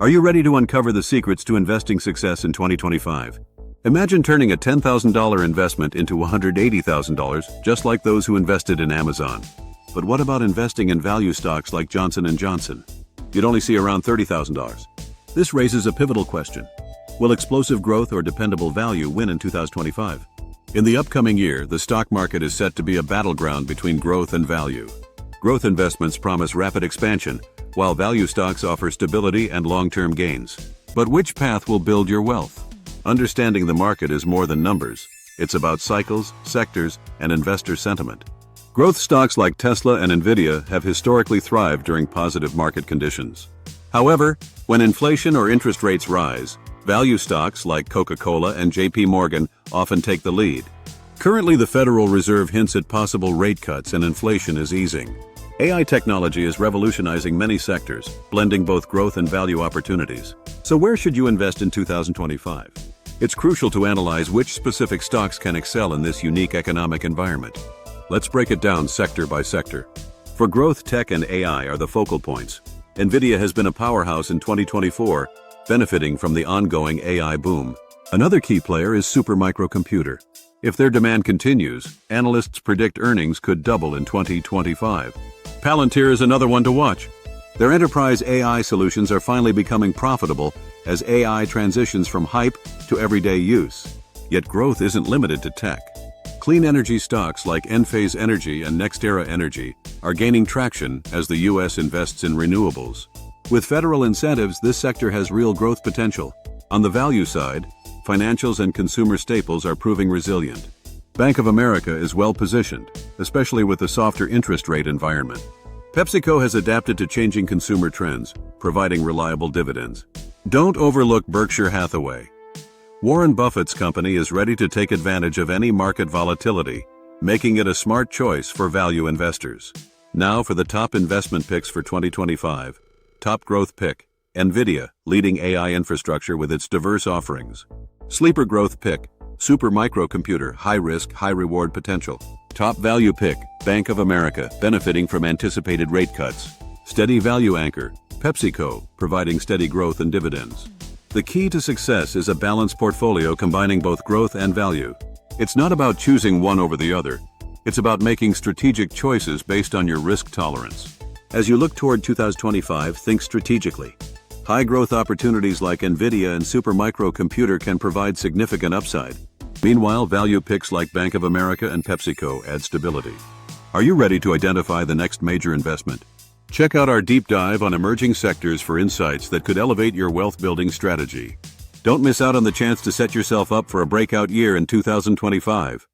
Are you ready to uncover the secrets to investing success in 2025? Imagine turning a $10,000 investment into $180,000, just like those who invested in Amazon. But what about investing in value stocks like Johnson & Johnson? You'd only see around $30,000. This raises a pivotal question. Will explosive growth or dependable value win in 2025? In the upcoming year, the stock market is set to be a battleground between growth and value. Growth investments promise rapid expansion, while value stocks offer stability and long-term gains. But which path will build your wealth? Understanding the market is more than numbers. It's about cycles, sectors, and investor sentiment. Growth stocks like Tesla and Nvidia have historically thrived during positive market conditions. However, when inflation or interest rates rise, value stocks like Coca-Cola and JP Morgan often take the lead. Currently, the Federal Reserve hints at possible rate cuts and inflation is easing. AI technology is revolutionizing many sectors, blending both growth and value opportunities. So where should you invest in 2025? It's crucial to analyze which specific stocks can excel in this unique economic environment. Let's break it down sector by sector. For growth, tech and AI are the focal points. Nvidia has been a powerhouse in 2024, benefiting from the ongoing AI boom. Another key player is supermicrocomputer. If their demand continues, analysts predict earnings could double in 2025. Palantir is another one to watch. Their enterprise AI solutions are finally becoming profitable as AI transitions from hype to everyday use. Yet growth isn't limited to tech. Clean energy stocks like Enphase Energy and NextEra Energy are gaining traction as the U.S. invests in renewables. With federal incentives, this sector has real growth potential. On the value side, financials and consumer staples are proving resilient. Bank of America is well positioned, especially with the softer interest rate environment. PepsiCo has adapted to changing consumer trends, providing reliable dividends. Don't overlook Berkshire Hathaway. Warren Buffett's company is ready to take advantage of any market volatility, making it a smart choice for value investors. Now for the top investment picks for 2025. Top growth pick: Nvidia, leading AI infrastructure with its diverse offerings. Sleeper growth pick: supermicrocomputer, high risk, high reward potential. Top value pick: Bank of America, benefiting from anticipated rate cuts. Steady value anchor: PepsiCo, providing steady growth and dividends. The key to success is a balanced portfolio combining both growth and value. It's not about choosing one over the other. It's about making strategic choices based on your risk tolerance. As you look toward 2025, think strategically. High growth opportunities like Nvidia and supermicrocomputer can provide significant upside. Meanwhile, value picks like Bank of America and PepsiCo add stability. Are you ready to identify the next major investment? Check out our deep dive on emerging sectors for insights that could elevate your wealth-building strategy. Don't miss out on the chance to set yourself up for a breakout year in 2025.